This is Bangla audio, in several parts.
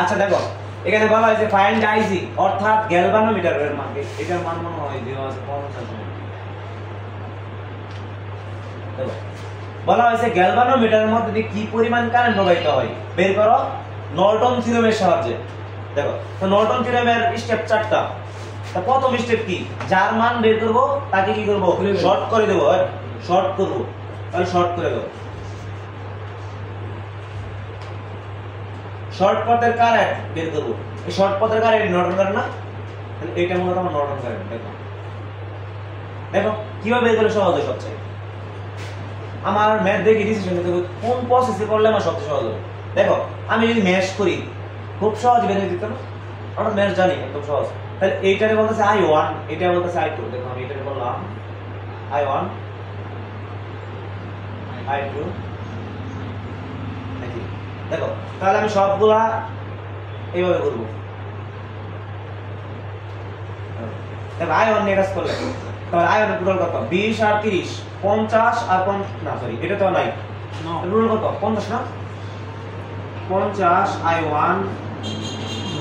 আচ্ছা দেখো এখানে বলা হয়েছে ফাইন্ড আইজি অর্থাৎ গ্যালভানোমিটারের মান, এটার মান মনে হয় দেওয়া আছে 50। দেখো বলা হয়েছে গ্যালভানোমিটারের মধ্যে দিয়ে কি পরিমাণ কারেন্ট প্রবাহিত হয় বের করো নর্টন থিওরেমের সাহায্যে। দেখো তো নর্টন থিওরেমের স্টেপ 4টা। তা প্রথম স্টেপ কি, যার মান বের করব তাকে কি করব শর্ট করে দেব, শর্ট করব, তাহলে শর্ট করে দেব। শর্ট পথের কারেন্ট বের করব, এই শর্ট পথের কারেন্ট নর্টন কারেন্ট না, তাহলে এটা মূলত আমার নর্টন কারেন্ট। দেখো দেখো কিভাবে বের করলে সহজ হয় সবচেয়ে, আমার ম্যাথ দেখে ডিসিশন নিতে হবে কোন প্রসেসে করলে আমার সবচেয়ে সহজ হবে। দেখো আমি যদি ম্যাশ করি খুব সহজ বের হয়ে যেত না, আমরা ম্যাশ জানি একদম সহজ। তাহলে এইটারে বলতেছে I1, এটা বলতেছে I2। দেখো আমি এটারে বললাম I1 I2 নাকি। দেখো তাহলে আমি সবগুলা এইভাবে করব। দেখো I1 নিয়ে কাজ করলে তাহলে I1 এর টোটাল কত, 20 আর 30, 50 আর 50 না সরি এটা তো নাই, টোটাল কত 50 না, 50 I1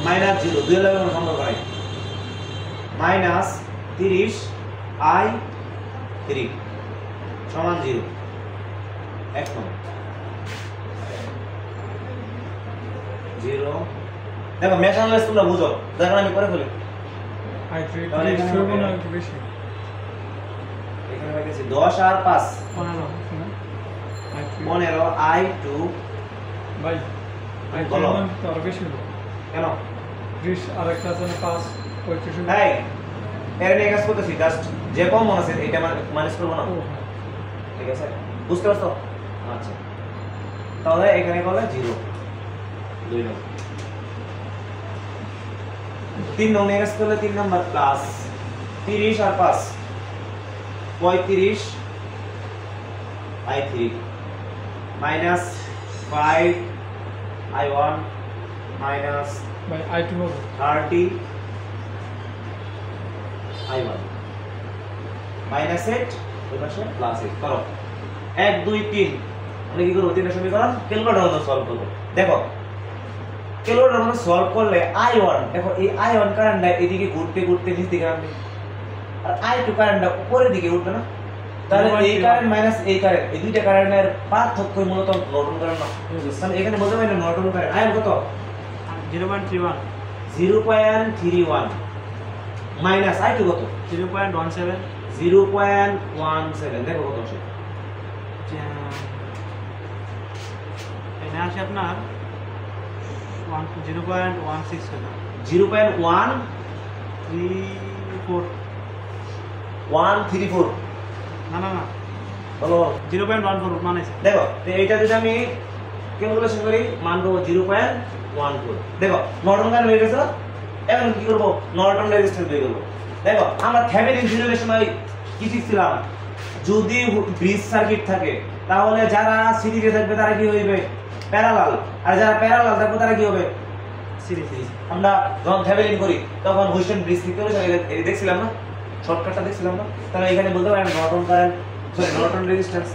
মাইনাস 0 দুই এর কোনো সম্পর্ক নাই, মাইনাস 30 I3 সমান 0। এখন 0 দেখো মেশ অ্যানালাইসিস তোমরা বুঝো, দেখো আমি করে ফেলি I3 এখানে একটু বেশি, এখানে হয়েছে 10 আর 5 15 15 I2 ভাই I3 মান তো আরো বেশি হলো কেন 20 আর একটা আছে 5 35। এই এর নিয়ে কাজ করতেছি, জাস্ট যে কম মনে আছে এটা মাইনাস করব না, ঠিক আছে বুঝতে পারছো? আচ্ছা তাহলে এখানে করলে 0 2 নম্বর, 3 নম্বর নিয়ে কাজ করলে 3 নম্বর প্লাস 30 আর 5 35 I3 মাইনাস 5 I1 মাইনাস ভাই I2 হবে 30 I1 মাইনাস 8 ওই পাশে প্লাস 8 করো 1 2 3 আমরা কি করব তিনটা সমীকরণ ক্যালকুলেটরে সলভ করব। দেখো ক্যালকুলেটরে সলভ করলে I1 দেখো এই I1 কারেন্টটা এদিকে ঘুরতে ঘুরতে নিচ দিকে আসবে আর I2 কারেন্টটা উপরের দিকে উঠবে না, তাহলে এই কারেন্ট মাইনাস এই কারেন্ট এই দুইটা কারেন্টের পার্থক্য মূলত নর্টন কারেন্ট না। মানে এখানে বলতে পারি নর্টন কারেন্ট I1 কত 0.31 0.31 মাইনাস I2 কত 0.17 0.17 দেখো কত আসে, এখানে আসে আপনার 0.16 0.134 না না না বলো 0.14 মানে দেখো এইটা যদি আমি ক্যালকুলেশন করি মান পাবো 0.14। দেখো নর্টন কারেন্ট হয়ে গেছে, এখন কি করব নর্টন রেজিস্ট্যান্স বের করব। দেখো আমরা থেভেনিন থিওরেমের সময় কি শিখছিলাম, যদি ব্রিজ সার্কিট থাকে তাহলে যারা সিরিজে থাকবে তারা কি হইবে প্যারালাল, আর যারা প্যারালাল থাকবে তারা কি হবে সিরিজ। আমরা যখন থেভেনিন করি তখন হুইস্টন ব্রিজ থিওরেম দেখছিলাম না, শর্টকাটটা দেখছিলাম না, তাহলে এখানে বলতে পারেন Norton current sorry Norton resistance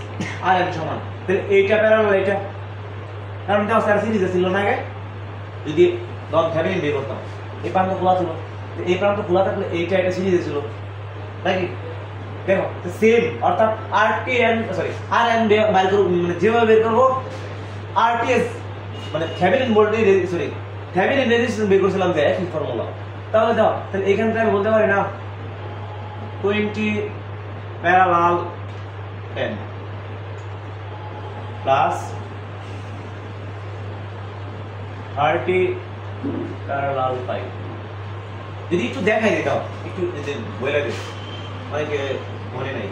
আর এর সমান। তাহলে এইটা প্যারালাল এইটা, কারণ এটা স্যার সিরিজে ছিল না আগে, যদি যখন থেভেনিন বের করতাম এই প্রান্ত খোলা ছিল, এই প্রান্ত খোলা থাকলে এইটা এটা সিরিজে ছিল নাকি। দেখো সেম অর্থাৎ RTN সরি RN বের করব, মানে যেভাবে বের করব RTS মানে Thevenin voltage sorry Thevenin resistance বের করছিলাম যে একই ফর্মুলা। তাহলে দাও তাহলে এখান থেকে আমি বলতে পারি না 20 প্যারালাল 10 প্লাস 30 প্যারালাল 5। যদি একটু দেখাই দিতাম একটু বলে দিই অনেকে মনে নাই,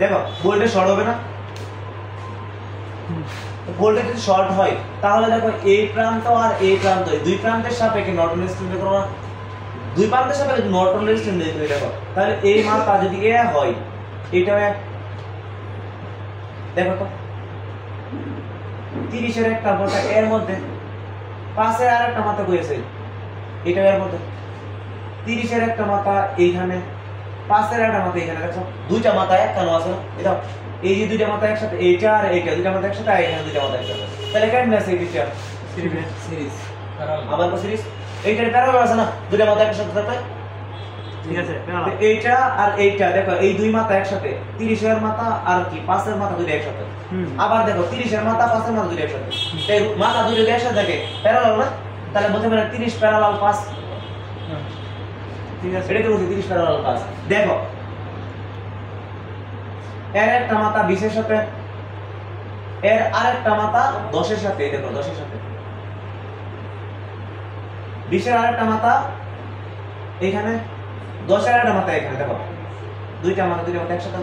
দেখো ভোল্টেজ শর্ট হবে না, ভোল্টেজ যদি শর্ট হয় তাহলে দেখো এই প্রান্ত আর এই প্রান্ত দুই প্রান্তের সাপেক্ষে নর্টন রেজিস্ট্যান্স বের করো না, দুই প্রান্তের সাপেক্ষে নর্টন রেজিস্ট্যান্স বের করে দেখো, তাহলে এই মানটা যদি এ হয় এইটাও এক, দেখো তো 30 এর একটা মাথা এর মধ্যে 5 এর আরেকটা মাথা কইছে এটা এর মধ্যে, 30 এর একটা মাথা এইখানে 5 এর একটা মাথা এখানে, দেখো দুইটা মাথা এক কেন আছে না, এটা এই যে দুইটা মাথা একসাথে এইটা আর এইটা দুইটা মাথা একসাথে আর এখানে দুইটা মাথা একসাথে, তাহলে কেন আছে এই দুইটা সিরিজ আবার কো সিরিজ এইটার প্যারালাল আছে না দুইটা মাথা একসাথে থাকে ঠিক আছে এইটা আর এইটা দেখো এই দুই মাথা একসাথে 30 এর মাথা আর কি 5 এর মাথা দুইটা একসাথে আবার দেখো 30 এর মাথা 5 এর মাথা দুইটা একসাথে এই মাথা দুইটা একসাথে থাকে প্যারালাল না তাহলে বলতে পারে 30 প্যারালাল 5 ঠিক আছে এটা কি বলছি 30 প্যারালাল 5 দেখো এর একটা মাথা 20 এর সাথে এর আরেকটা মাথা 10 এর সাথে দেখো 10 এর সাথে 20 এর আরেকটা মাথা এখানে 10 এর আরেকটা মাথা এখানে দেখো দুইটা মাথা একসাথে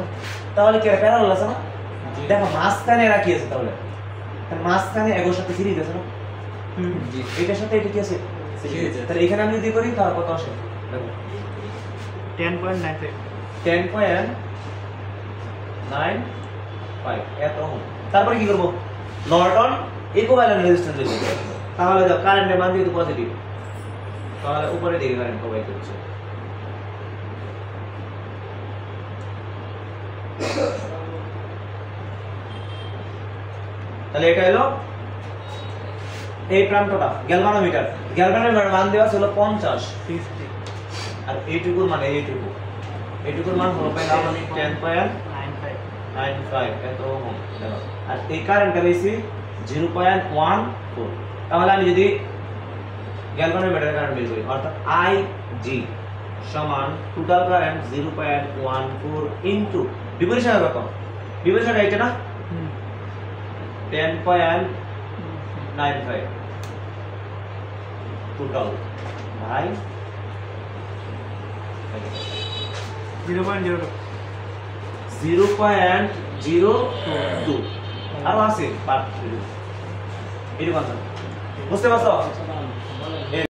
তাহলে কি প্যারালাল আছে না দেখো মাঝখানে রাখি আছে তাহলে মাঝখানে এগোর সাথে সিরিজ আছে না জি এটার সাথে এটা কি আছে সিরিজ তাহলে এখানে আমি যদি করি তাহলে কত আসে দেখো 10.95 10.95 এত তারপরে কি করব নর্টন ইকুইভ্যালেন্ট রেজিস্ট্যান্স দেব তাহলে দাও কারেন্টের মান যেহেতু পজিটিভ তাহলে উপরে দিকে কারেন্ট প্রবাহিত হচ্ছে তাহলে এটা হলো এই প্রান্তটা গ্যালভানোমিটার মান দেওয়া ছিল 50 আর এইটুকুর মানে এইটুকুর মান হলো পেলাম আমি 10.95 এত ওহম দেখো আর এই কারেন্টটা বেশি 0.14 তাহলে আমি যদি গ্যালভানোমিটারের কারেন্ট বের করি অর্থাৎ IG সমান টোটাল কারেন্ট 0.14 ইনটু বিপরীত শাখা কত বিপরীত শাখা এটা না 10.95 টোটাল ভাই 0.02 আরো আছে পার্ট এরকম বুঝতে পারছো